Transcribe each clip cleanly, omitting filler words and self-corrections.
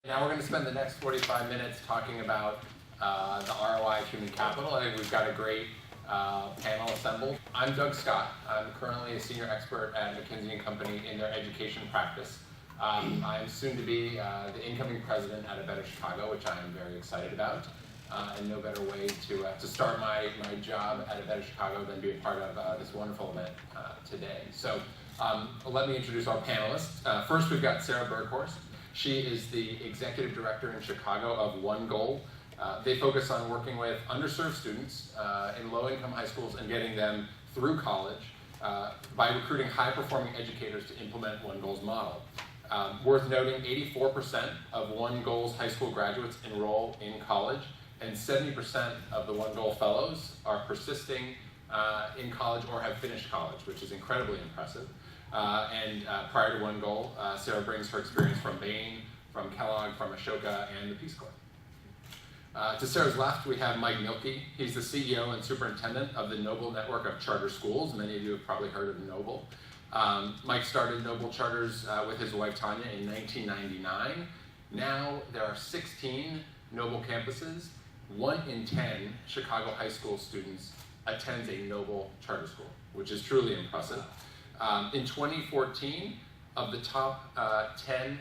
Now we're going to spend the next 45 minutes talking about the ROI of human capital. I think we've got a great panel assembled. I'm Doug Scott. I'm currently a senior expert at McKinsey & Company in their education practice. I'm soon to be the incoming president at Better Chicago, which I am very excited about. And no better way to start my job at Better Chicago than be a part of this wonderful event today. So let me introduce our panelists. First, we've got Sarah Berghorst. She is the executive director in Chicago of One Goal. They focus on working with underserved students in low-income high schools and getting them through college by recruiting high-performing educators to implement One Goal's model. Worth noting, 84% of One Goal's high school graduates enroll in college, and 70% of the One Goal fellows are persisting in college or have finished college, which is incredibly impressive. Prior to One Goal, Sarah brings her experience from Bain, from Kellogg, from Ashoka, and the Peace Corps. To Sarah's left, we have Mike Milkie. He's the CEO and superintendent of the Noble Network of Charter Schools. Many of you have probably heard of Noble. Mike started Noble Charters with his wife Tanya in 1999. Now there are 16 Noble campuses. 1 in 10 Chicago high school students attends a Noble charter school, which is truly impressive. In 2014, of the top 10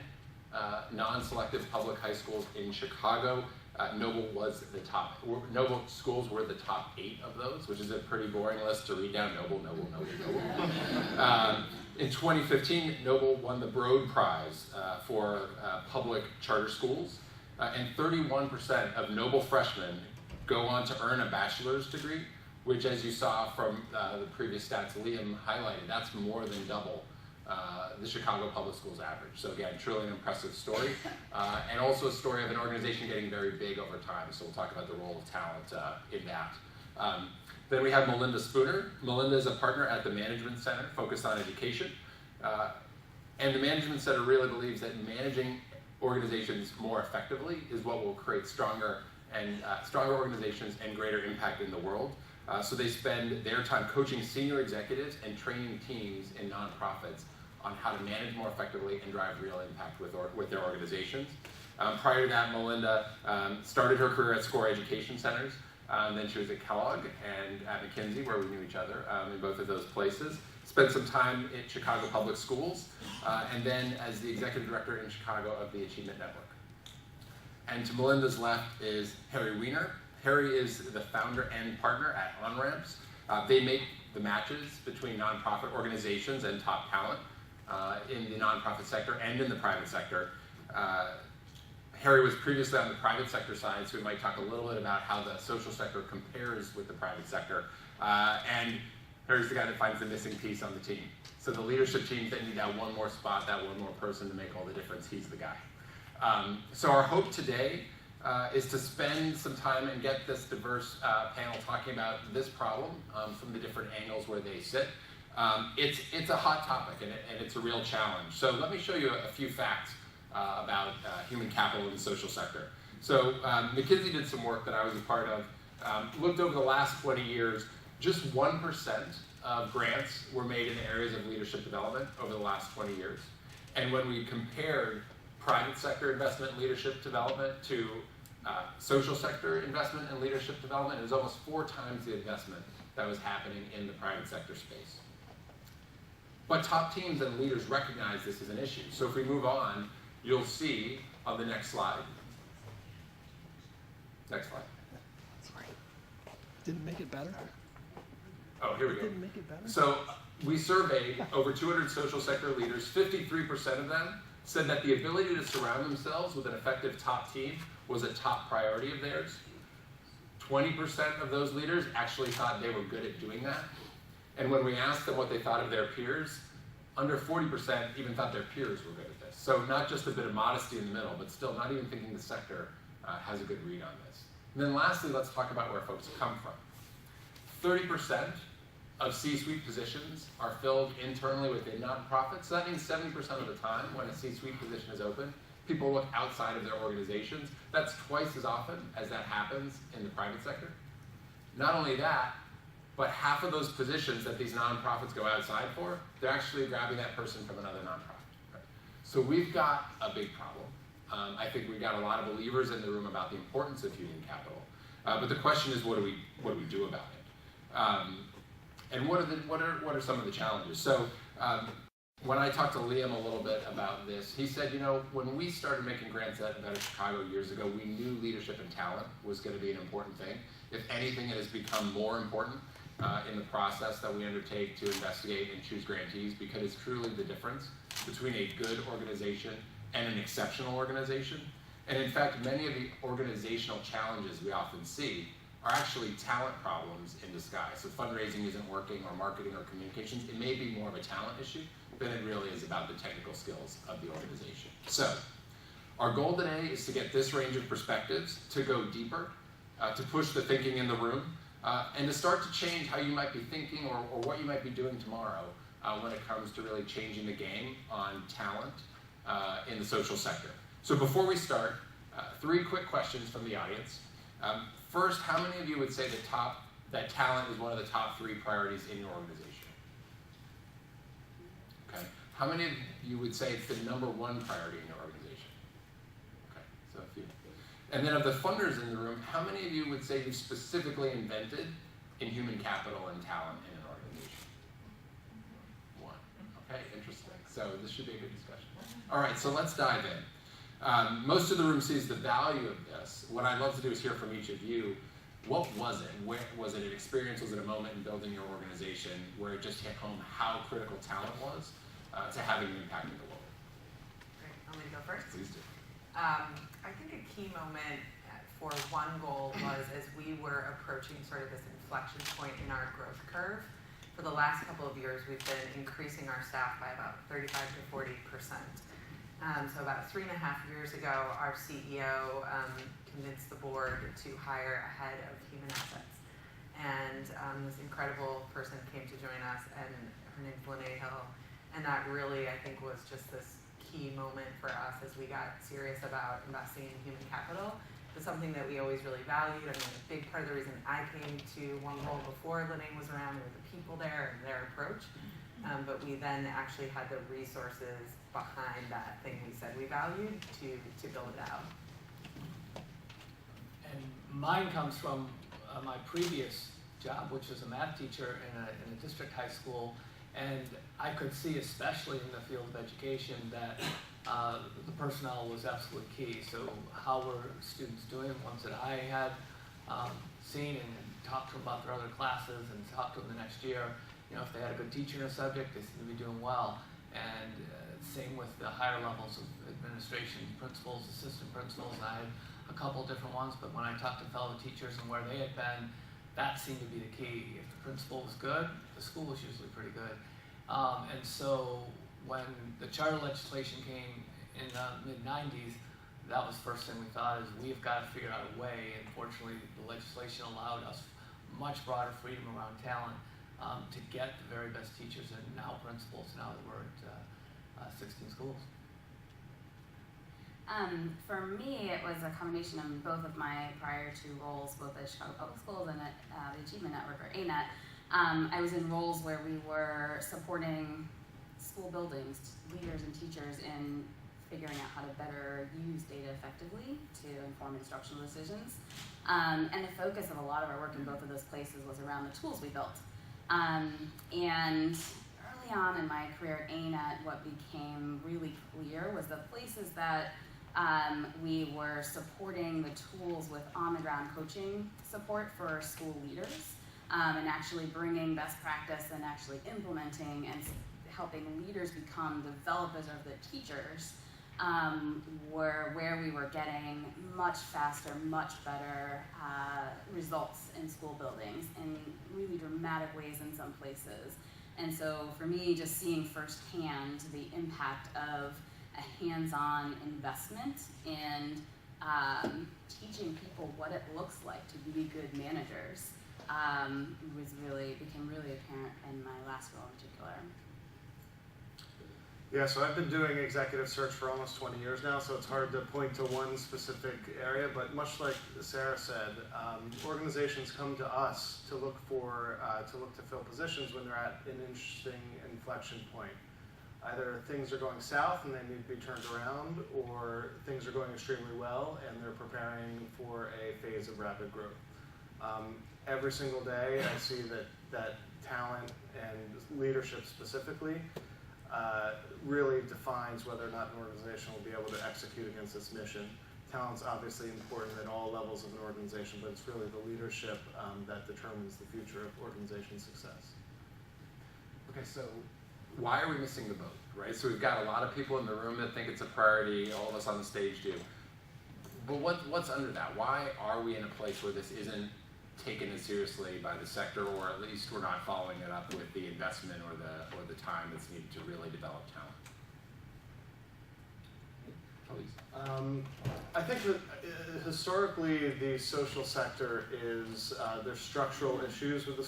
non-selective public high schools in Chicago, Noble was the top. Noble schools were the top 8 of those, which is a pretty boring list to read down. Noble. In 2015, Noble won the Broad Prize for public charter schools, and 31% of Noble freshmen go on to earn a bachelor's degree, which, as you saw from the previous stats Liam highlighted, that's more than double the Chicago Public Schools average. So again, truly an impressive story, and also a story of an organization getting very big over time. So we'll talk about the role of talent in that. Then we have Melinda Spooner. Melinda is a partner at the Management Center, focused on education. And the Management Center really believes that managing organizations more effectively is what will create stronger organizations and greater impact in the world. So they spend their time coaching senior executives and training teams in nonprofits on how to manage more effectively and drive real impact with their organizations. Prior to that, Melinda started her career at SCORE Education Centers. Then she was at Kellogg and at McKinsey, where we knew each other in both of those places. Spent some time at Chicago Public Schools, and then as the executive director in Chicago of the Achievement Network. And to Melinda's left is Harry Weiner. Harry is the founder and partner at OnRamps. They make the matches between nonprofit organizations and top talent in the nonprofit sector and in the private sector. Harry was previously on the private sector side, so we might talk a little bit about how the social sector compares with the private sector. And Harry's the guy that finds the missing piece on the team. So the leadership teams that need that one more spot, that one more person to make all the difference, he's the guy. So our hope today is to spend some time and get this diverse panel talking about this problem from the different angles where they sit. It's a hot topic and it's a real challenge. So let me show you a few facts about human capital in the social sector. So McKinsey did some work that I was a part of, looked over the last 20 years, just 1% of grants were made in the areas of leadership development over the last 20 years. And when we compared private sector investment in leadership development to social sector investment in leadership development, it was almost 4 times the investment that was happening in the private sector space. But top teams and leaders recognize this as an issue. So if we move on, you'll see on the next slide. Next slide. Sorry. Didn't make it better? Oh, here we go. Didn't make it better? So we surveyed over 200 social sector leaders. 53% of them said that the ability to surround themselves with an effective top team was a top priority of theirs. 20% of those leaders actually thought they were good at doing that. And when we asked them what they thought of their peers, under 40% even thought their peers were good at this. So not just a bit of modesty in the middle, but still not even thinking the sector has a good read on this. And then lastly, let's talk about where folks come from. 30% of C-suite positions are filled internally within nonprofits. So that means 70% of the time when a C-suite position is open, people look outside of their organizations. That's twice as often as that happens in the private sector. Not only that, but half of those positions that these nonprofits go outside for, they're actually grabbing that person from another nonprofit. Right? So we've got a big problem. I think we got a lot of believers in the room about the importance of human capital. But the question is, what do we do about it? And what are some of the challenges? So when I talked to Liam a little bit about this, he said, when we started making grants at Better Chicago years ago, we knew leadership and talent was going to be an important thing. If anything, it has become more important in the process that we undertake to investigate and choose grantees, because it's truly the difference between a good organization and an exceptional organization. And in fact, many of the organizational challenges we often see are actually talent problems in disguise. So fundraising isn't working, or marketing, or communications. It may be more of a talent issue than it really is about the technical skills of the organization. So our goal today is to get this range of perspectives, to go deeper, to push the thinking in the room, and to start to change how you might be thinking or what you might be doing tomorrow when it comes to really changing the game on talent in the social sector. So before we start, 3 quick questions from the audience. First, how many of you would say that talent is one of the top 3 priorities in your organization? Okay. How many of you would say it's the #1 priority in your organization? Okay, so a few. And then of the funders in the room, how many of you would say you've specifically invented in human capital and talent in an organization? 1. Okay, interesting. So this should be a good discussion. All right, so let's dive in. Most of the room sees the value of this. What I'd love to do is hear from each of you. What was it? Where, was it an experience? Was it a moment in building your organization where it just hit home how critical talent was to having an impact in the world? Great. Want me to go first? Please do. I think a key moment for one goal was as we were approaching sort of this inflection point in our growth curve. For the last couple of years, we've been increasing our staff by about 35 to 40%. So about 3.5 years ago, our CEO convinced the board to hire a head of human assets. And this incredible person came to join us, and her name's Lene Hill. And that really, I think, was just this key moment for us as we got serious about investing in human capital. It was something that we always really valued. I mean, a big part of the reason I came to one role before Lene was around were the people there and their approach. But we then actually had the resources behind that thing we said we valued to build it out. And mine comes from my previous job, which was a math teacher in a district high school. And I could see, especially in the field of education, that the personnel was absolutely key. So how were students doing? Ones that I had seen and talked to them about their other classes and talked to them the next year. If they had a good teacher in a subject, they seemed to be doing well. And same with the higher levels of administration, principals, assistant principals. And I had a couple different ones, but when I talked to fellow teachers and where they had been, that seemed to be the key. If the principal was good, the school was usually pretty good. And so when the charter legislation came in the mid-90s, that was the first thing we thought is we've got to figure out a way. And fortunately, the legislation allowed us much broader freedom around talent to get the very best teachers and now principals, now that we're at 16 schools. For me, it was a combination of both of my prior 2 roles, both at Chicago Public Schools and at the Achievement Network, or ANET. I was in roles where we were supporting school buildings, leaders and teachers in figuring out how to better use data effectively to inform instructional decisions. And the focus of a lot of our work in both of those places was around the tools we built. And early on in my career at ANET, what became really clear was the places that we were supporting the tools with on-the-ground coaching support for school leaders, and actually bringing best practice and actually implementing and helping leaders become developers of the teachers, were where we were getting much faster, much better results in school buildings in really dramatic ways in some places. And so for me, just seeing firsthand the impact of a hands-on investment in teaching people what it looks like to be good managers became really apparent in my last role in particular. Yeah, so I've been doing executive search for almost 20 years now, so it's hard to point to one specific area, but much like Sarah said, organizations come to us to look to fill positions when they're at an interesting inflection point. Either things are going south and they need to be turned around, or things are going extremely well and they're preparing for a phase of rapid growth. Every single day I see that talent and leadership specifically really defines whether or not an organization will be able to execute against its mission. Talent's obviously important at all levels of an organization, but it's really the leadership that determines the future of organization success. Okay, so why are we missing the boat, right? So we've got a lot of people in the room that think it's a priority, all of us on the stage do. But what's under that? Why are we in a place where this isn't taken as seriously by the sector, or at least we're not following it up with the investment or the time that's needed to really develop talent? Please. I think that historically the social sector is, there's structural issues with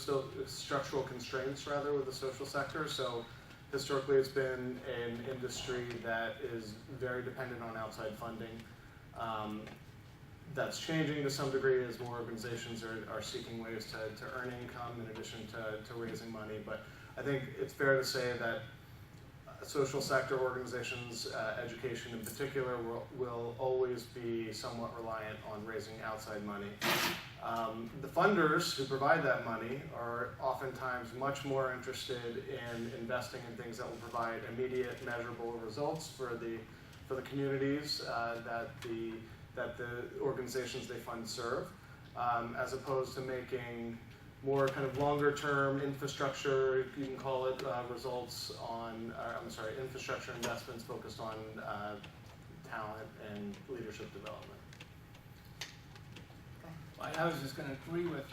structural constraints rather with the social sector. So historically it's been an industry that is very dependent on outside funding. That's changing to some degree as more organizations are seeking ways to earn income in addition to raising money. But I think it's fair to say that social sector organizations, education in particular, will always be somewhat reliant on raising outside money. The funders who provide that money are oftentimes much more interested in investing in things that will provide immediate, measurable results for the communities that the organizations they fund serve, as opposed to making more kind of longer term infrastructure, you can call it, results on, infrastructure investments focused on talent and leadership development. Well, I was just going to agree with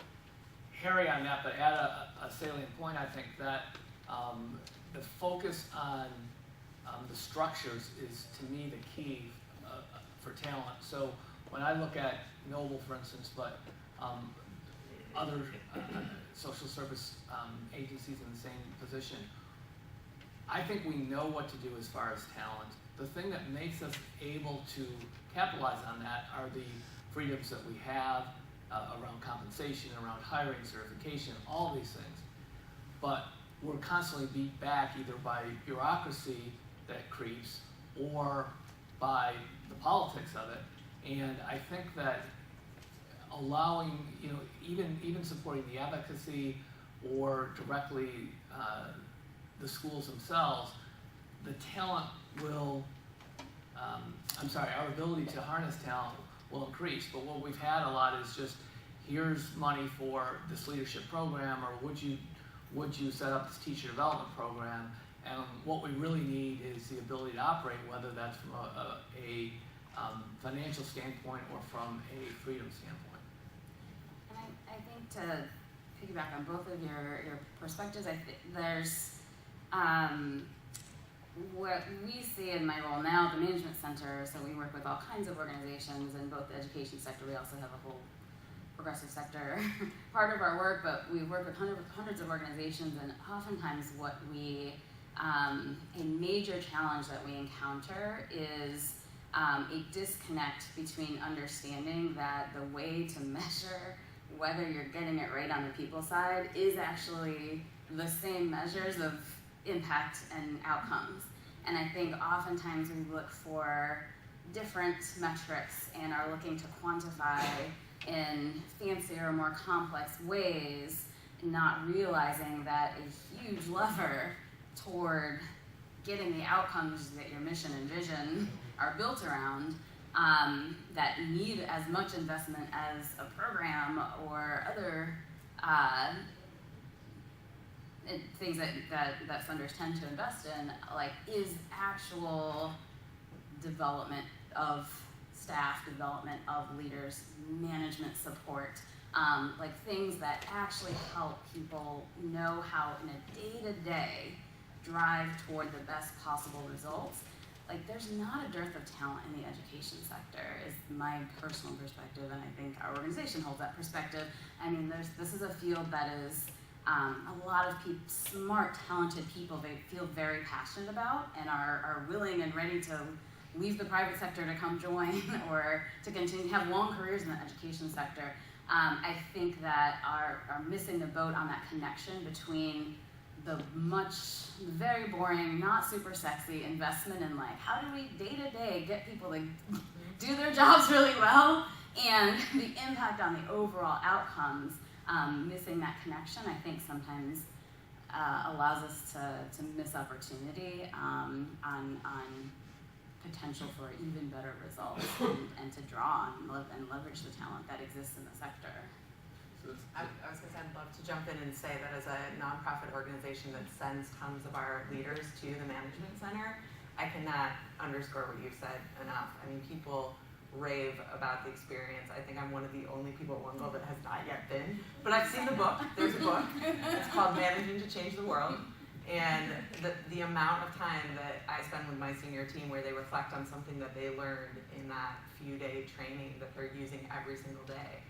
Harry on that, but add a salient point. I think that the focus on the structures is, to me, the key for talent. So when I look at Noble, for instance, but other social service agencies in the same position, I think we know what to do as far as talent. The thing that makes us able to capitalize on that are the freedoms that we have around compensation, around hiring, certification, all these things. But we're constantly beat back either by bureaucracy that creeps or by the politics of it. And I think that allowing, even supporting the advocacy or directly the schools themselves, the talent will, our ability to harness talent will increase. But what we've had a lot is just, here's money for this leadership program, or would you set up this teacher development program? And what we really need is the ability to operate, whether that's from a financial standpoint or from a freedom standpoint. And I think to piggyback on both of your perspectives, I think there's what we see in my role now, the management center. So we work with all kinds of organizations in both the education sector. We also have a whole progressive sector part of our work, but we work with hundreds of organizations, and oftentimes what we a major challenge that we encounter is a disconnect between understanding that the way to measure whether you're getting it right on the people side is actually the same measures of impact and outcomes. And I think oftentimes we look for different metrics and are looking to quantify in fancier, more complex ways, not realizing that a huge lever toward getting the outcomes that your mission and vision are built around, that need as much investment as a program or other things that funders tend to invest in, is actual development of staff, development of leaders, management support, things that actually help people know how in a day-to-day drive toward the best possible results. There's not a dearth of talent in the education sector, is my personal perspective, and I think our organization holds that perspective. I mean, this is a field that is a lot of smart, talented people they feel very passionate about and are willing and ready to leave the private sector to come join or to continue to have long careers in the education sector. I think that are missing the boat on that connection between the very boring, not super sexy investment in like, how do we day to day get people to do their jobs really well, and the impact on the overall outcomes, missing that connection, I think sometimes allows us to miss opportunity on potential for even better results and to draw and leverage the talent that exists in the sector. I was going to say, I'd love to jump in and say that as a nonprofit organization that sends tons of our leaders to the management center, I cannot underscore what you've said enough. I mean, people rave about the experience. I think I'm one of the only people at One Goal that has not yet been, but I've seen the book. There's a book. It's called Managing to Change the World. And the amount of time that I spend with my senior team where they reflect on something that they learned in that few-day training that they're using every single day.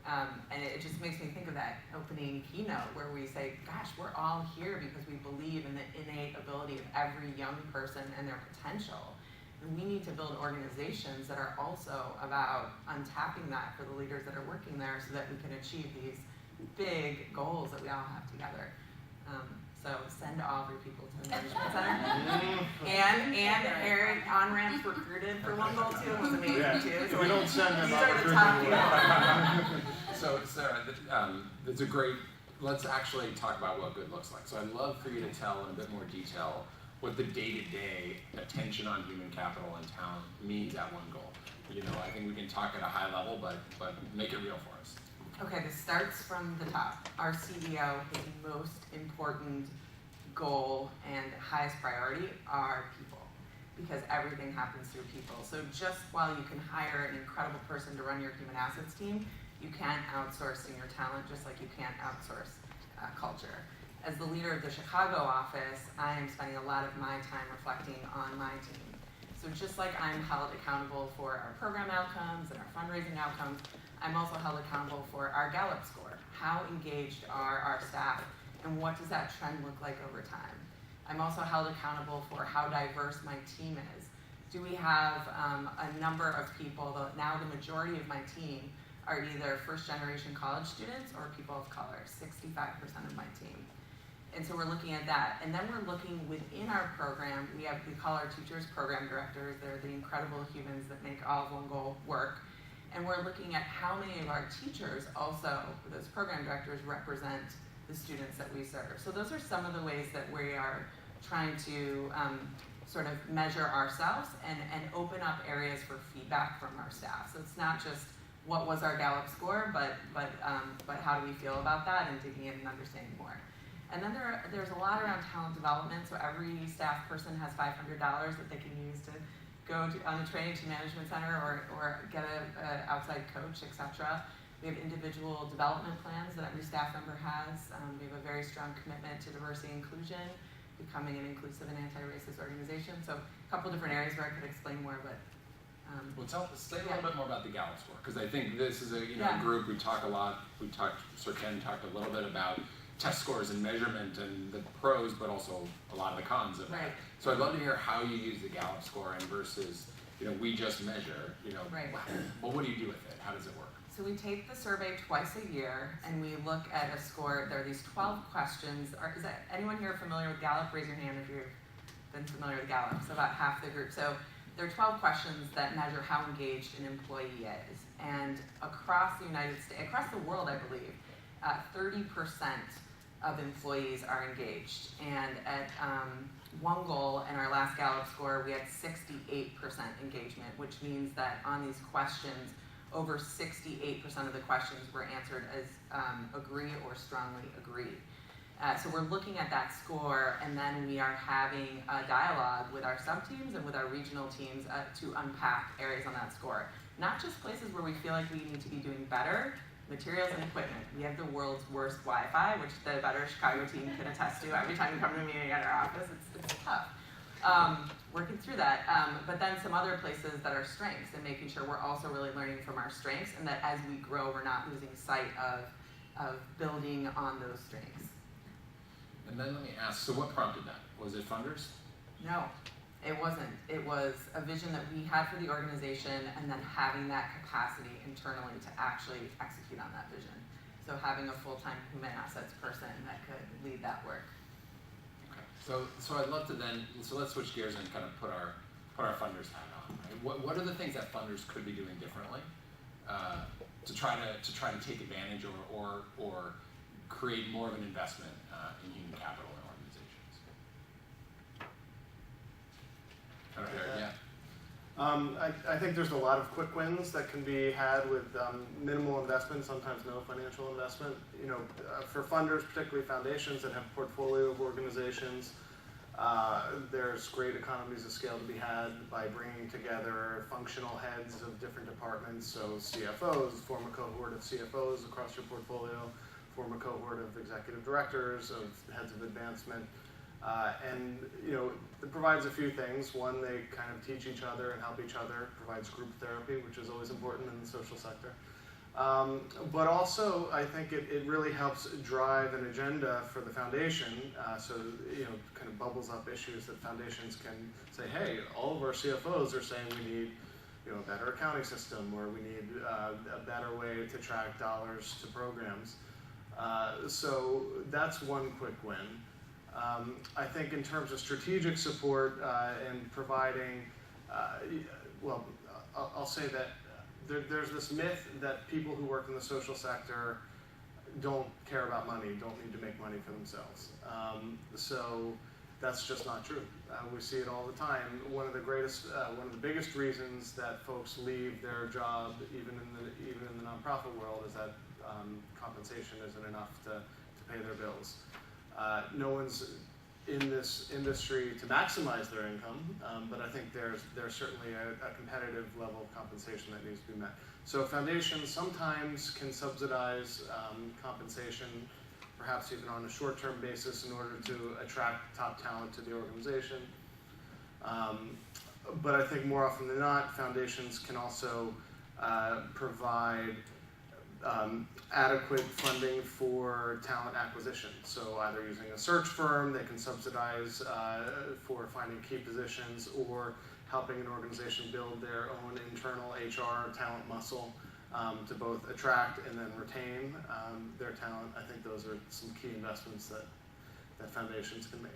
And it just makes me think of that opening keynote where we say, gosh, we're all here because we believe in the innate ability of every young person and their potential. And we need to build organizations that are also about untapping that for the leaders that are working there so that we can achieve these big goals that we all have together. So send all of your people to the management center. And Eric on-ramps recruited for One Goal too was amazing too. So we don't send them these out are the top people. So Sarah, that's a great, let's actually talk about what good looks like. So I'd love for you to tell in a bit more detail what the day-to-day attention on human capital and talent means at One Goal. You know, I think we can talk at a high level, but make it real for us. Okay, this starts from the top. Our CEO, his most important goal and highest priority are people, because everything happens through people. So just while you can hire an incredible person to run your human assets team, you can't outsource senior talent just like you can't outsource culture. As the leader of the Chicago office, I am spending a lot of my time reflecting on my team. So just like I'm held accountable for our program outcomes and our fundraising outcomes, I'm also held accountable for our Gallup score. How engaged are our staff, and what does that trend look like over time? I'm also held accountable for how diverse my team is. Do we have a number of people, now the majority of my team are either first-generation college students or people of color, 65% of my team. And so we're looking at that. And then we're looking within our program, we call our teachers program directors. They're the incredible humans that make all of One Goal work. And we're looking at how many of our teachers also, those program directors, represent the students that we serve. So those are some of the ways that we are trying to sort of measure ourselves and open up areas for feedback from our staff. So it's not just what was our Gallup score, but how do we feel about that, and digging in and understanding more. And then there's a lot around talent development. So every staff person has $500 that they can use to go on a training to management center or get an outside coach, etc. We have individual development plans that every staff member has. We have a very strong commitment to diversity and inclusion, becoming an inclusive and anti-racist organization. So a couple different areas where I could explain more, but Well, say a little bit more about the Gallup score, because I think this is a group we talk a lot. Sir Ken talked a little bit about test scores and measurement and the pros, but also a lot of the cons of it. Right. So I'd love to hear how you use the Gallup score and versus, we just measure, Right. Well, what do you do with it? How does it work? So we take the survey twice a year, and we look at a score. There are these 12 questions. Is that anyone here familiar with Gallup? Raise your hand if you've been familiar with Gallup. So about half the group. So there are 12 questions that measure how engaged an employee is. And across the United States, across the world, I believe, 30% of employees are engaged. And at One Goal in our last Gallup score, we had 68% engagement, which means that on these questions, over 68% of the questions were answered as agree or strongly agree. So we're looking at that score, and then we are having a dialogue with our sub-teams and with our regional teams to unpack areas on that score. Not just places where we feel like we need to be doing better, materials and equipment. We have the world's worst Wi-Fi, which the Better Chicago team can attest to. Every time you come to a meeting at our office, it's tough. Working through that, but then some other places that are strengths, and making sure we're also really learning from our strengths, and that as we grow, we're not losing sight of building on those strengths. And then let me ask, so what prompted that? Was it funders? No, it wasn't. It was a vision that we had for the organization, and then having that capacity internally to actually execute on that vision. So having a full-time human assets person that could lead that work. So I'd love to then, so let's switch gears and kind of put our funders hat on, right? What are the things that funders could be doing differently to try to take advantage or create more of an investment in human capital in organizations? I don't know, yeah. I think there's a lot of quick wins that can be had with minimal investment, sometimes no financial investment. You know, for funders, particularly foundations that have a portfolio of organizations, there's great economies of scale to be had by bringing together functional heads of different departments. So CFOs, form a cohort of CFOs across your portfolio, form a cohort of executive directors, of heads of advancement. And you know, it provides a few things. One, they kind of teach each other and help each other. Provides group therapy, which is always important in the social sector. But also, I think it really helps drive an agenda for the foundation. So you know, kind of bubbles up issues that foundations can say, hey, all of our CFOs are saying we need, you know, a better accounting system, or we need a better way to track dollars to programs. So that's one quick win. I think in terms of strategic support and providing, well, I'll say that there's this myth that people who work in the social sector don't care about money, don't need to make money for themselves. So that's just not true. We see it all the time. One of the biggest reasons that folks leave their job, even in the nonprofit world, is that compensation isn't enough to pay their bills. No one's in this industry to maximize their income, but I think there's certainly a competitive level of compensation that needs to be met. So foundations sometimes can subsidize compensation, perhaps even on a short-term basis, in order to attract top talent to the organization. But I think more often than not, foundations can also provide adequate funding for talent acquisition. So either using a search firm, they can subsidize for finding key positions, or helping an organization build their own internal HR talent muscle to both attract and then retain their talent. I think those are some key investments that foundations can make.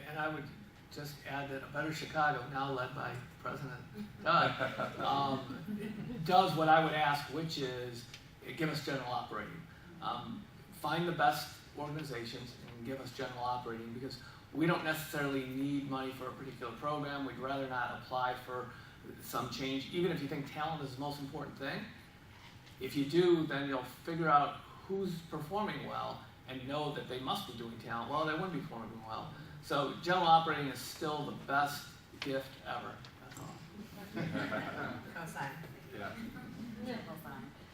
And I would just add that A Better Chicago, now led by President Doug, does what I would ask, which is give us general operating. Find the best organizations and give us general operating, because we don't necessarily need money for a particular program. We'd rather not apply for some change, even if you think talent is the most important thing. If you do, then you'll figure out who's performing well and know that they must be doing talent well. They wouldn't be performing well. So general operating is still the best gift ever. That's all. Co-sign. Yeah.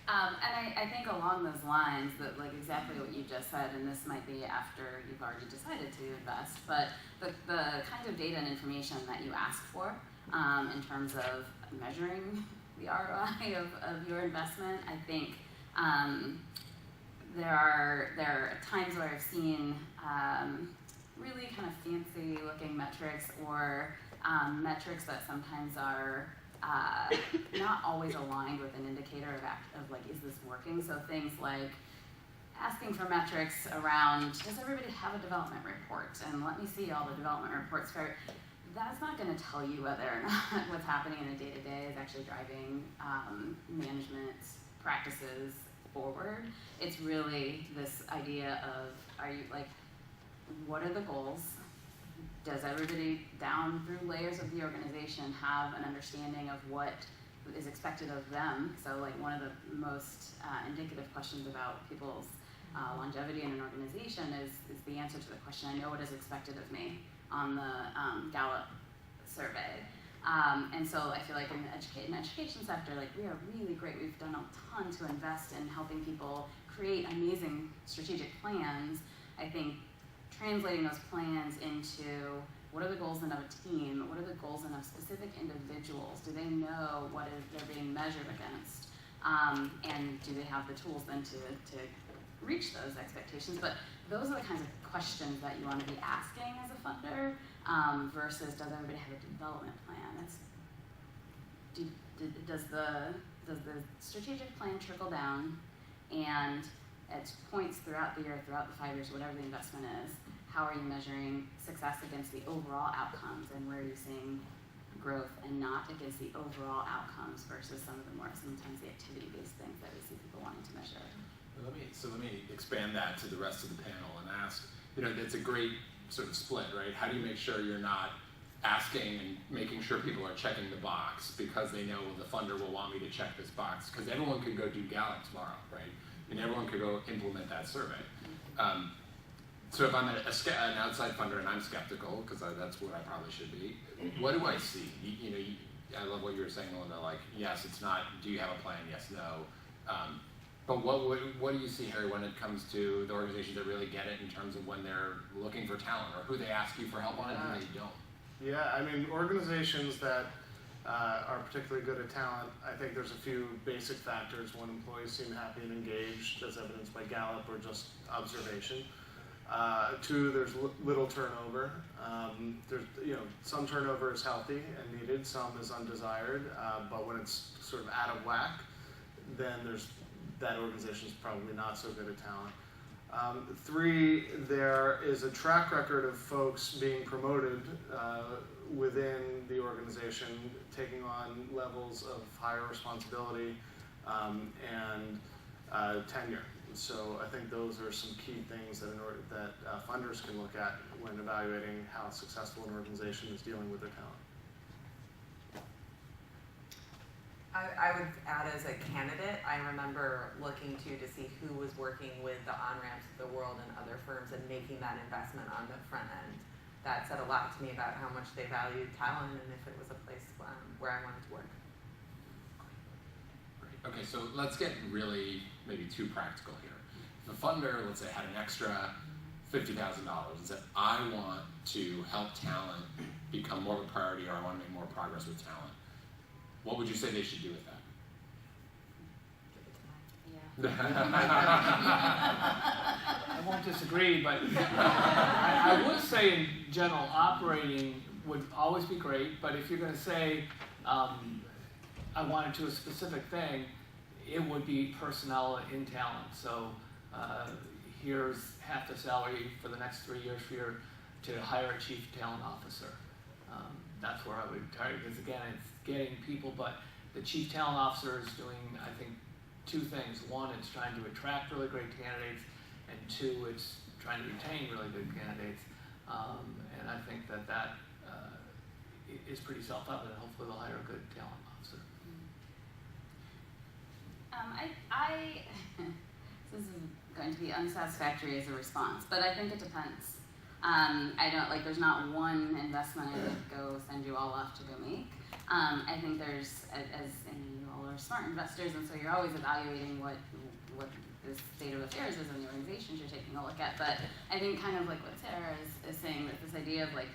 And I think along those lines, that like exactly what you just said, and this might be after you've already decided to invest, but the kinds of data and information that you ask for in terms of measuring the ROI of your investment, I think there are times where I've seen really kind of fancy looking metrics, or metrics that sometimes are not always aligned with an indicator of like, is this working? So things like asking for metrics around, does everybody have a development report? And let me see all the development reports. That's not going to tell you whether or not what's happening in a day-to-day is actually driving management practices forward. It's really this idea of, are you like, what are the goals? Does everybody down through layers of the organization have an understanding of what is expected of them? So like one of the most indicative questions about people's longevity in an organization is the answer to the question, I know what is expected of me, on the Gallup survey. And so I feel like in the education sector, like we are really great. We've done a ton to invest in helping people create amazing strategic plans. I think translating those plans into what are the goals of a team, what are the goals of specific individuals, do they know what they're being measured against, and do they have the tools then to reach those expectations. But those are the kinds of questions that you want to be asking as a funder, versus does everybody have a development plan? Does the strategic plan trickle down, and at points throughout the year, throughout the 5 years, whatever the investment is, how are you measuring success against the overall outcomes, and where are you seeing growth and not against the overall outcomes versus some of the more sometimes the activity-based things that we see people wanting to measure. Let me expand that to the rest of the panel and ask, it's a great sort of split, right? How do you make sure you're not asking and making sure people are checking the box because they know the funder will want me to check this box? Because everyone could go do Gallup tomorrow, right? And everyone could go implement that survey. So if I'm an outside funder and I'm skeptical, because that's what I probably should be, what do I see? I love what you were saying, Melinda, like, yes, it's not, do you have a plan? Yes, no. But what do you see, Harry, when it comes to the organizations that really get it in terms of when they're looking for talent, or who they ask you for help on and who they don't? Yeah, I mean, organizations that are particularly good at talent, I think there's a few basic factors. One, employees seem happy and engaged, as evidenced by Gallup or just observation. Two, there's little turnover. There's, some turnover is healthy and needed, some is undesired, but when it's sort of out of whack, then that organization's probably not so good at talent. Three, there is a track record of folks being promoted within the organization, taking on levels of higher responsibility and tenure. So I think those are some key things that funders can look at when evaluating how successful an organization is dealing with their talent. I would add, as a candidate, I remember looking to see who was working with the on-ramps of the world and other firms and making that investment on the front end. That said a lot to me about how much they valued talent and if it was a place where I wanted to work. Okay, so let's get really maybe too practical here. If a funder, let's say, had an extra $50,000 and said, I want to help talent become more of a priority, or I want to make more progress with talent, what would you say they should do with that? Give it to Mike. I won't disagree, but I would say in general, operating would always be great, but if you're going to say, I want to do a specific thing, it would be personnel in talent. So here's half the salary for the next 3 years for you to hire a chief talent officer. That's where I would target, because again, it's getting people, but the chief talent officer is doing, I think, two things. One, it's trying to attract really great candidates, and two, it's trying to retain really good candidates. And I think that is pretty self-evident. Hopefully they'll hire a good talent officer. This is going to be unsatisfactory as a response, but I think it depends. There's not one investment I would go send you all off to go make. I think there's, and you all are smart investors, and so you're always evaluating what the state of affairs is in the organizations you're taking a look at. But I think kind of like what Sarah is saying, that this idea of like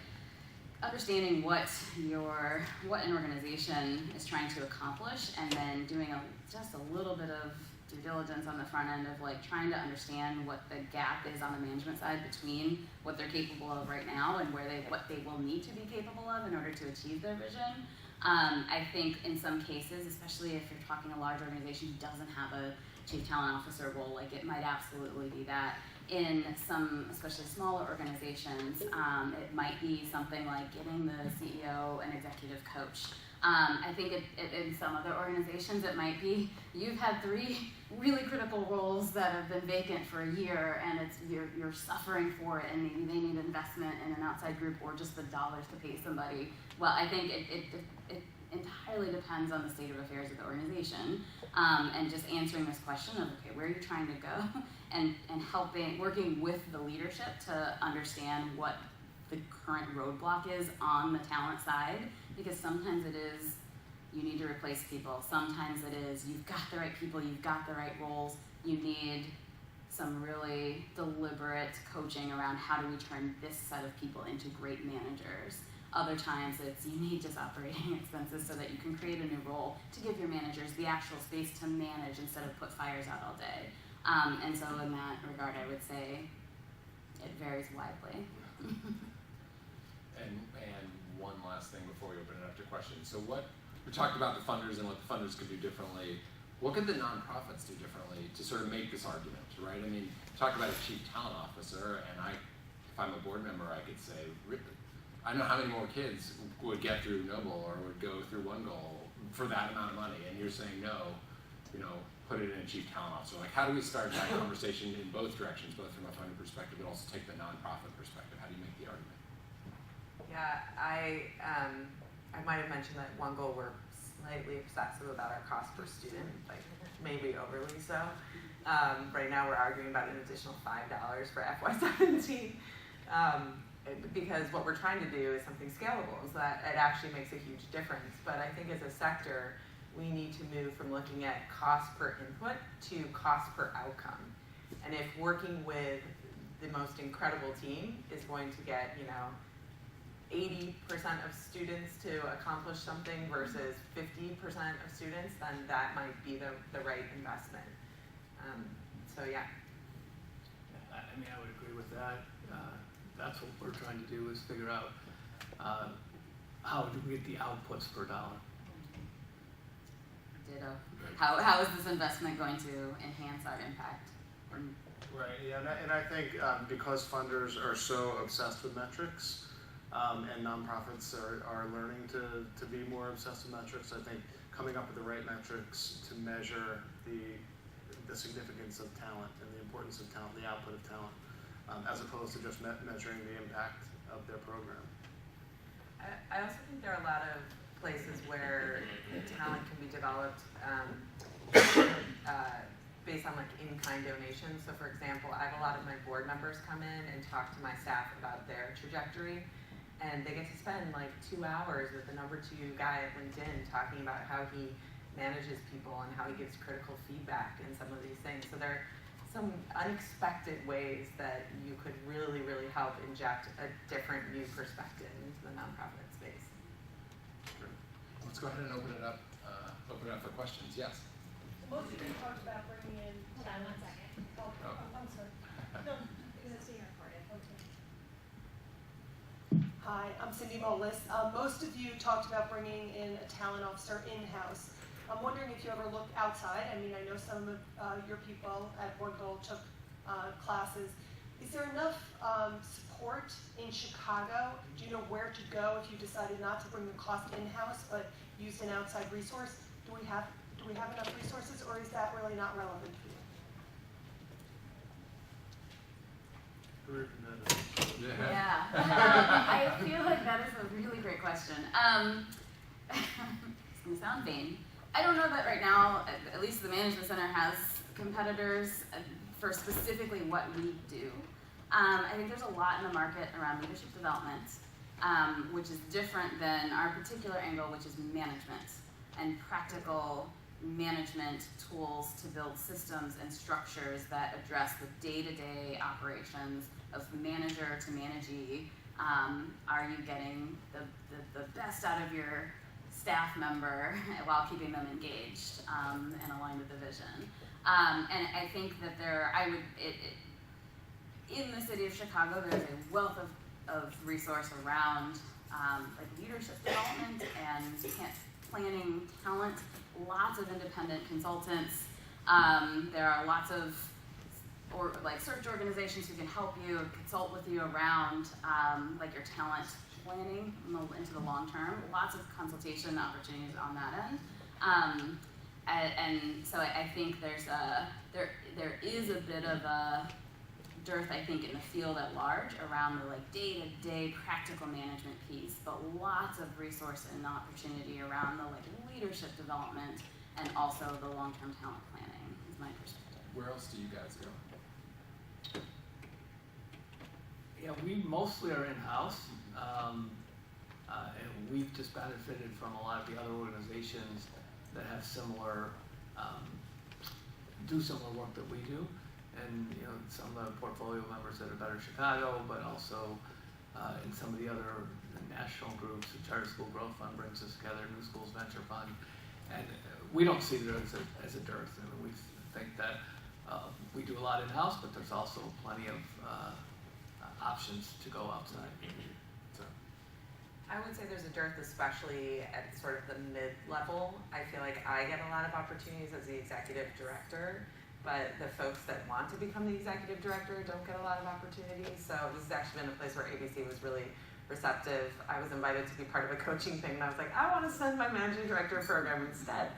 understanding what an organization is trying to accomplish, and then doing just a little bit of due diligence on the front end of like trying to understand what the gap is on the management side between what they're capable of right now and what they will need to be capable of in order to achieve their vision. I think in some cases, especially if you're talking a large organization who doesn't have a chief talent officer role, like it might absolutely be that. In some, especially smaller organizations, it might be something like getting the CEO an executive coach. I think in some other organizations it might be you've had 3 really critical roles that have been vacant for a year, and you're suffering for it, and maybe they need investment in an outside group or just the dollars to pay somebody. Well, I think it entirely depends on the state of affairs of the organization, and just answering this question of, okay, where are you trying to go, and working with the leadership to understand what the current roadblock is on the talent side, because sometimes it is you need to replace people, sometimes it is you've got the right people, you've got the right roles, you need some really deliberate coaching around how do we turn this set of people into great managers. Other times it's you need just operating expenses so that you can create a new role to give your managers the actual space to manage instead of put fires out all day. And so in that regard, I would say it varies widely. And one last thing before we open it up to questions. So we talked about the funders and what the funders could do differently. what could the nonprofits do differently to sort of make this argument, right? I mean, talk about a chief talent officer, and if I'm a board member, I could say, I don't know how many more kids would get through Noble or would go through One Goal for that amount of money, and you're saying no, put it in a chief talent officer. Like, how do we start that conversation in both directions, both from a funding perspective, but also take the nonprofit perspective? How do you make the argument? Yeah, I might have mentioned that One Goal we're slightly obsessive about our cost per student, like maybe overly so. Right now we're arguing about an additional $5 for FY17 because what we're trying to do is something scalable, so that it actually makes a huge difference. But I think as a sector, we need to move from looking at cost per input to cost per outcome. And if working with the most incredible team is going to get, 80% of students to accomplish something versus 50% of students, then that might be the right investment. So yeah. I mean, I would agree with that. That's what we're trying to do, is figure out how do we get the outputs per dollar. Ditto. How is this investment going to enhance our impact? Right, yeah, and I think because funders are so obsessed with metrics, and nonprofits are learning to be more obsessed with metrics, I think coming up with the right metrics to measure the significance of talent and the importance of talent, the output of talent, as opposed to just measuring the impact of their program. I also think there are a lot of places where talent can be developed based on like in-kind donations. So for example, I have a lot of my board members come in and talk to my staff about their trajectory, and they get to spend like 2 hours with the number 2 guy at LinkedIn talking about how he manages people and how he gives critical feedback and some of these things. So there are some unexpected ways that you could really, really help inject a different new perspective into the nonprofit space. Sure. Let's go ahead and open it up for questions. Yes. Most of you talked about bringing in. Hold on 1 second. Oh. I'm sorry. No, because it's being recorded. Okay. Hi, I'm Cindy Molis. Most of you talked about bringing in a talent officer in-house. I'm wondering if you ever looked outside. I mean, I know some of your people at One Goal took classes. Is there enough support in Chicago? Do you know where to go if you decided not to bring the cost in-house but used an outside resource? Do we have enough resources, or is that really not relevant for you? Yeah. I feel like that is a really great question. It's going to sound vain. I don't know that right now, at least the Management Center has competitors for specifically what we do. I think there's a lot in the market around leadership development, which is different than our particular angle, which is management and practical management tools to build systems and structures that address the day-to-day operations of manager to managee. Are you getting the best out of your staff member while keeping them engaged and aligned with the vision? And I think that in the city of Chicago, there's a wealth of resource around like leadership development and planning talent, lots of independent consultants. There are lots of search organizations who can help you, consult with you around like your talent planning into the long term. Lots of consultation opportunities on that end. And so I think there is a bit of a dearth, I think, in the field at large around the day-to-day practical management piece, but lots of resource and opportunity around the leadership development and also the long-term talent planning is my perspective. Where else do you guys go? Yeah, we mostly are in-house, and we've just benefited from a lot of the other organizations that have do similar work that we do. And some of the portfolio members that are Better Chicago, but also in some of the other national groups, the Charter School Growth Fund brings us together, New Schools Venture Fund, and we don't see there as a dearth. I mean, we think that we do a lot in-house, but there's also plenty of options to go outside. So, I would say there's a dearth, especially at sort of the mid-level. I feel like I get a lot of opportunities as the executive director, but the folks that want to become the executive director don't get a lot of opportunities. So this has actually been a place where ABC was really receptive. I was invited to be part of a coaching thing, and I was like, I want to send my managing director program instead.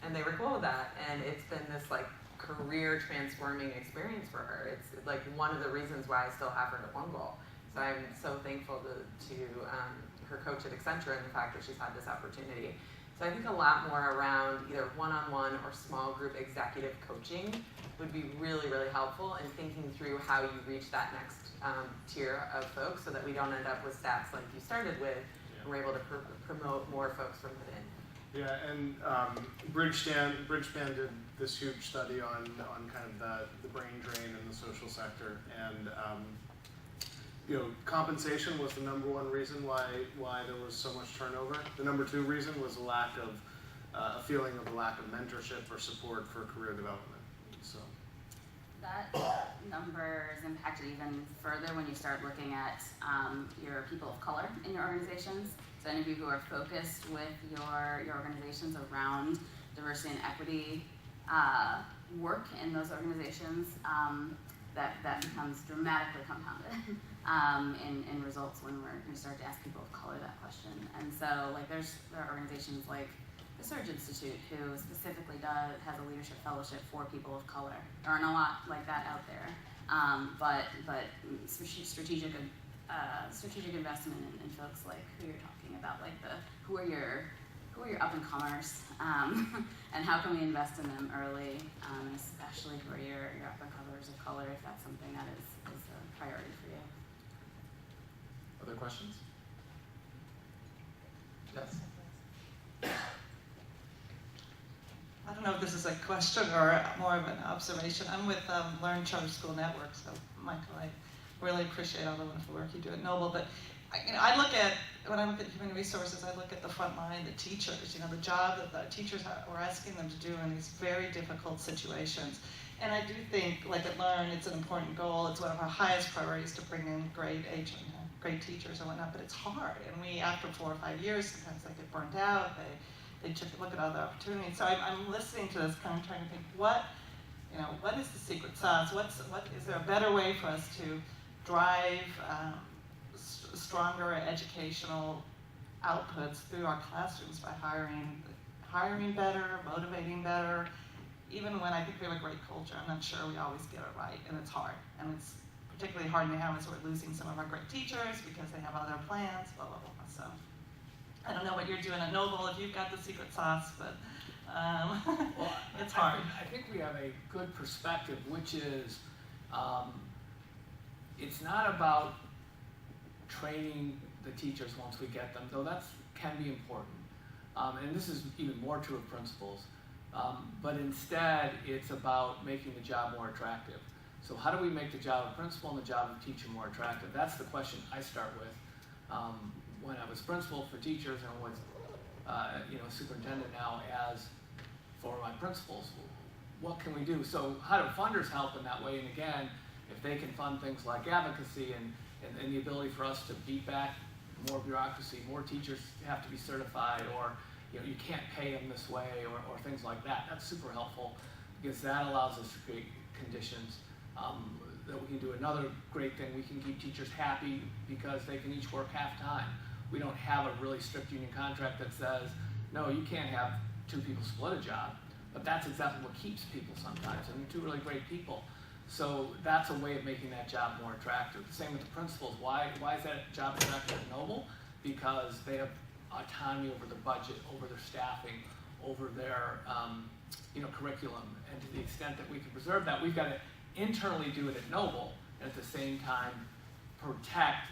And they were cool with that, and it's been this like career transforming experience for her. It's like one of the reasons why I still have her at One Goal. So I'm so thankful to her coach at Accenture and the fact that she's had this opportunity. So I think a lot more around either one-on-one or small group executive coaching would be really, really helpful in thinking through how you reach that next tier of folks so that we don't end up with stats like you started with, and we're able to promote more folks from within. Yeah, and Bridgespan did this huge study on kind of the brain drain in the social sector, and compensation was the number one reason why there was so much turnover. The number two reason was a lack of a feeling of a lack of mentorship or support for career development. So that number is impacted even further when you start looking at your people of color in your organizations. So any of you who are focused with your organizations around diversity and equity work in those organizations, that becomes dramatically compounded in results when you start to ask people of color that question. And so like there are organizations like the Surge Institute, who specifically has a leadership fellowship for people of color. There aren't a lot like that out there, but strategic investment in folks like who you're talking about, like who are your up and comers, and how can we invest in them early, especially who are your up and comers of color, if that's something that is a priority for you. Other questions? Yes. I don't know if this is a question or more of an observation. I'm with Learn Charter School Network, so Michael, I really appreciate all the wonderful work you do at Noble. But when I look at human resources, I look at the front line, the teachers, the job that the teachers we're asking them to do in these very difficult situations. And I do think, like at Learn, it's an important goal. It's one of our highest priorities to bring in great teachers and whatnot, but it's hard. And we, after 4 or 5 years, sometimes they get burnt out. They just look at other opportunities. So I'm listening to this, kind of trying to think, what is the secret sauce? Is there a better way for us to drive stronger educational outputs through our classrooms by hiring better, motivating better? Even when I think we have a great culture, I'm not sure we always get it right, and it's hard. And it's particularly hard now as we're losing some of our great teachers because they have other plans, blah, blah, blah. So I don't know what you're doing at Noble, if you've got the secret sauce, but it's hard. I think we have a good perspective, which is it's not about training the teachers once we get them, though that can be important. And this is even more true of principals. But instead, it's about making the job more attractive. So how do we make the job of principal and the job of teacher more attractive? That's the question I start with. When I was principal for teachers and was superintendent now as for my principals, what can we do? So how do funders help in that way? And again, if they can fund things like advocacy and the ability for us to beat back more bureaucracy, more teachers have to be certified, or you can't pay them this way, or things like that. That's super helpful because that allows us to create conditions that we can do. Another great thing, we can keep teachers happy because they can each work half-time. We don't have a really strict union contract that says, no, you can't have 2 people split a job, but that's exactly what keeps people sometimes, and they're 2 really great people. So that's a way of making that job more attractive. The same with the principals. Why is that job attractive at Noble? Because they have autonomy over their budget, over their staffing, over their curriculum, and to the extent that we can preserve that, we've got to internally do it at Noble, and at the same time protect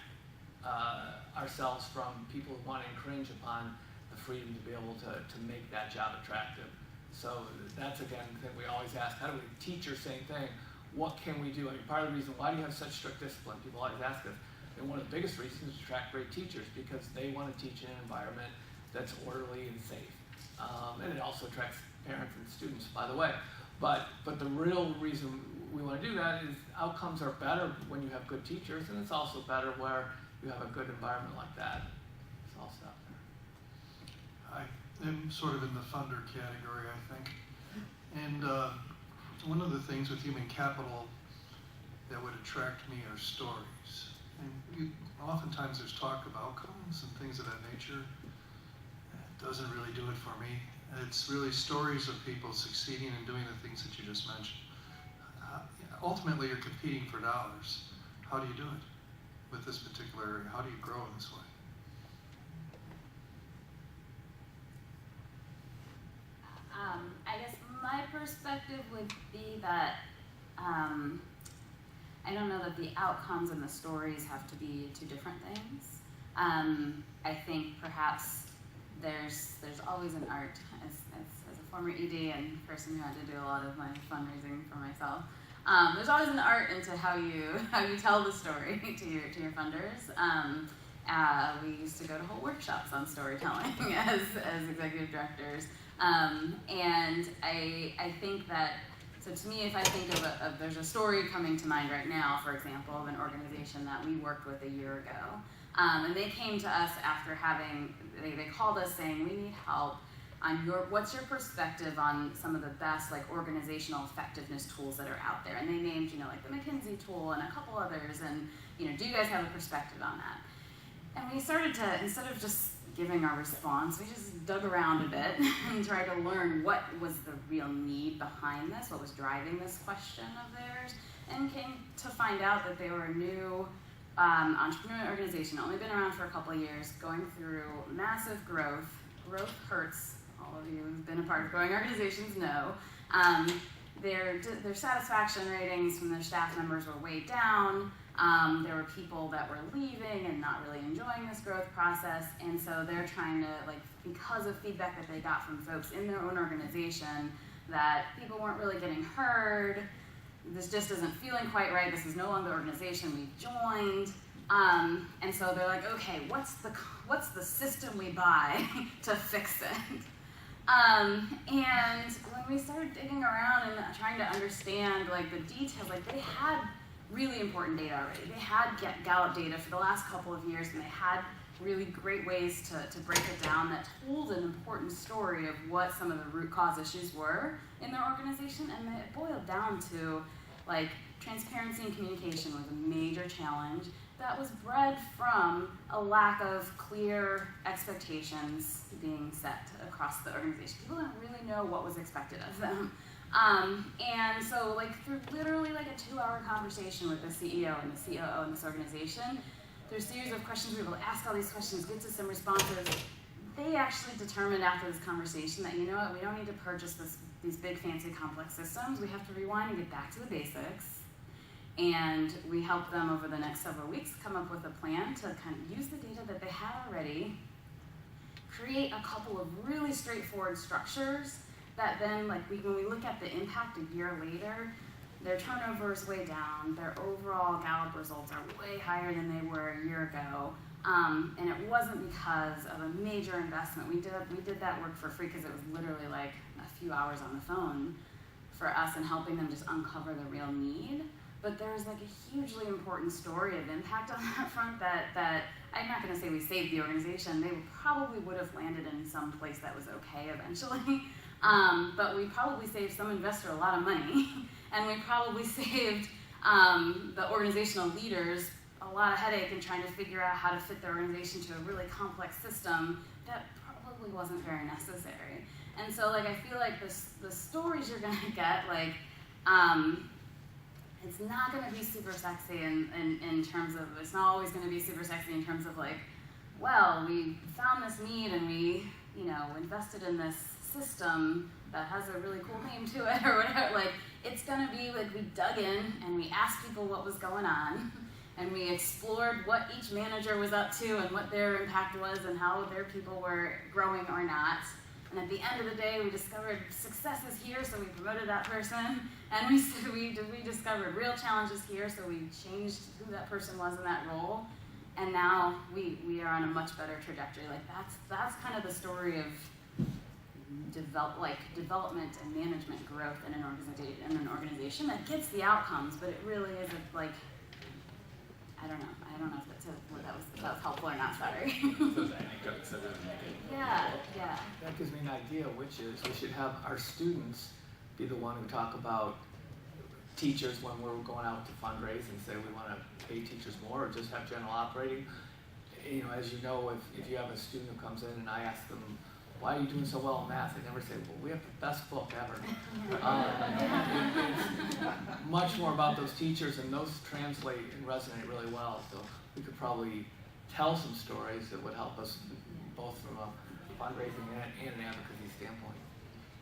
ourselves from people who want to infringe upon the freedom to be able to make that job attractive. So that's, again, the thing we always ask. How do we teach your same thing? What can we do? I mean, part of the reason, why do you have such strict discipline? People always ask us. And one of the biggest reasons is to attract great teachers, because they want to teach in an environment that's orderly and safe. And it also attracts parents and students, by the way. But the real reason we want to do that is outcomes are better when you have good teachers, and it's also better where you have a good environment like that. So I'll stop there. I am sort of in the funder category, I think. And one of the things with human capital that would attract me are stories. And oftentimes there's talk of outcomes and things of that nature. It doesn't really do it for me. It's really stories of people succeeding and doing the things that you just mentioned. Ultimately, you're competing for dollars. How do you do it with this particular area? How do you grow in this way? I guess my perspective would be that I don't know that the outcomes and the stories have to be two different things. I think perhaps there's always an art, as a former ED and person who had to do a lot of my fundraising for myself. There's always an art into how you tell the story to your funders. We used to go to whole workshops on storytelling as executive directors, and I think that. So to me, if I think of there's a story coming to mind right now, for example, of an organization that we worked with a year ago, and they came to us after they called us saying, we need help on what's your perspective on some of the best like organizational effectiveness tools that are out there, and they named like the McKinsey tool and a couple others, and do you guys have a perspective on that? And we started to, instead of just giving our response, we just dug around a bit and tried to learn what was the real need behind this, what was driving this question of theirs, and came to find out that they were a new entrepreneurial organization, only been around for a couple of years, going through massive growth. Growth hurts. All of you who've been a part of growing organizations know. Their satisfaction ratings from their staff members were way down. There were people that were leaving and not really enjoying this growth process, and so they're trying to, because of feedback that they got from folks in their own organization, that people weren't really getting heard, this just isn't feeling quite right, this is no longer the organization we've joined, and so they're like, okay, what's the system we buy to fix it? And when we started digging around and trying to understand the details, they had really important data already. They had Gallup data for the last couple of years, and they had really great ways to break it down that told an important story of what some of the root cause issues were in their organization, and it boiled down to transparency and communication was a major challenge that was bred from a lack of clear expectations being set across the organization. People didn't really know what was expected of them. And so through literally a 2-hour conversation with the CEO and the COO in this organization, through a series of questions, we were able to ask all these questions, get to some responses. They actually determined after this conversation that, we don't need to purchase these big, fancy, complex systems. We have to rewind and get back to the basics. And we helped them over the next several weeks come up with a plan to kind of use the data that they had already, create a couple of really straightforward structures that then, when we look at the impact a year later, their turnover is way down, their overall Gallup results are way higher than they were a year ago, and it wasn't because of a major investment. We did that work for free because it was literally a few hours on the phone for us and helping them just uncover the real need. But there's a hugely important story of impact on that front that I'm not going to say we saved the organization. They probably would have landed in some place that was okay eventually. But we probably saved some investor a lot of money, and we probably saved the organizational leaders a lot of headache in trying to figure out how to fit their organization to a really complex system that probably wasn't very necessary. And so I feel the stories you're gonna get, it's not gonna be super sexy in terms of, it's not always gonna be super sexy in terms of well, we found this need and we, invested in this system that has a really cool name to it or whatever. It's gonna be we dug in and we asked people what was going on and we explored what each manager was up to and what their impact was and how their people were growing or not. And at the end of the day, we discovered success is here, so we promoted that person. And we discovered real challenges here, so we changed who that person was in that role. And now we are on a much better trajectory. That's kind of the story of development and management growth in an organization that gets the outcomes, but it really isn't I don't know if that was helpful or not, sorry. Those anecdotes that really make it. Yeah. That gives me an idea, which is we should have our students be the one who talk about teachers when we're going out to fundraise and say we want to pay teachers more, or just have general operating. You know, as you know, if you have a student who comes in and I ask them, why are you doing so well in math? They never say, well, we have the best book ever. It's much more about those teachers, and those translate and resonate really well. So we could probably tell some stories that would help us both from a fundraising and an advocacy standpoint.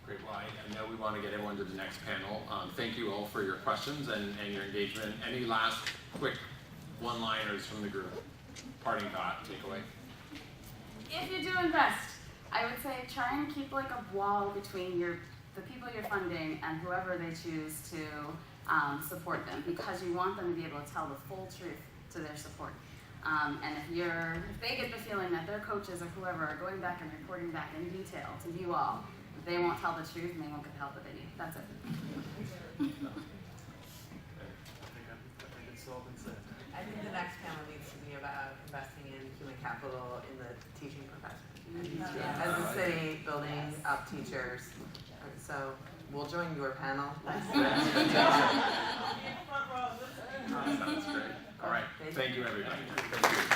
Great. Well, I know we want to get everyone to the next panel. Thank you all for your questions and your engagement. Any last quick one-liners from the group? Parting thought, takeaway? If you do invest, I would say try and keep like a wall between the people you're funding and whoever they choose to support them, because you want them to be able to tell the full truth to their support. And if they get the feeling that their coaches or whoever are going back and reporting back in detail to you all, they won't tell the truth and they won't get the help that they need. That's it. I think it's all been said. I think the next panel needs to be about investing in human capital in the teaching profession. As a city, building up teachers. So we'll join your panel. Sounds great. All right. Thank you, everybody. Thank you.